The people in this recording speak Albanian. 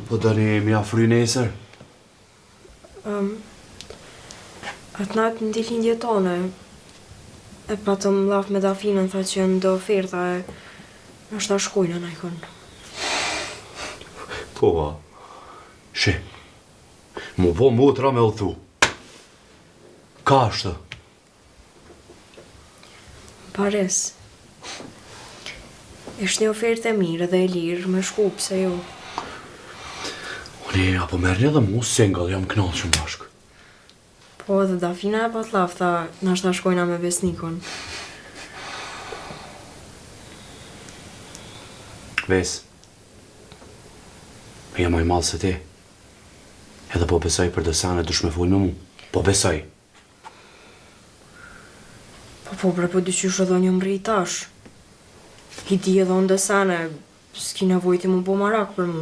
Po dëni mi afry nesër? Atë natë në dilindje tone, e patëm laf me Dafinën, tha që ndo oferta e është ta shkojnë në ikon. Po, a. Shi, mu po motra me u thu. Ka është? Pares. Ishtë një ofertë e mirë dhe e lirë me shku, pse jo. Unë apo merrni edhe mu single, jam knaqshëm bashkë. Po edhe Dafina e pat laf, tha nashta ta shkojna me Besnikon. Ves, jam aj malë se ti. Edhe po besoj për dësane dush me full me mu. Po besoj. Po bre, po dyqysh edhe një mbri tash. I di edhe unë dësane, s'ki nevojti mu bo marak për mu.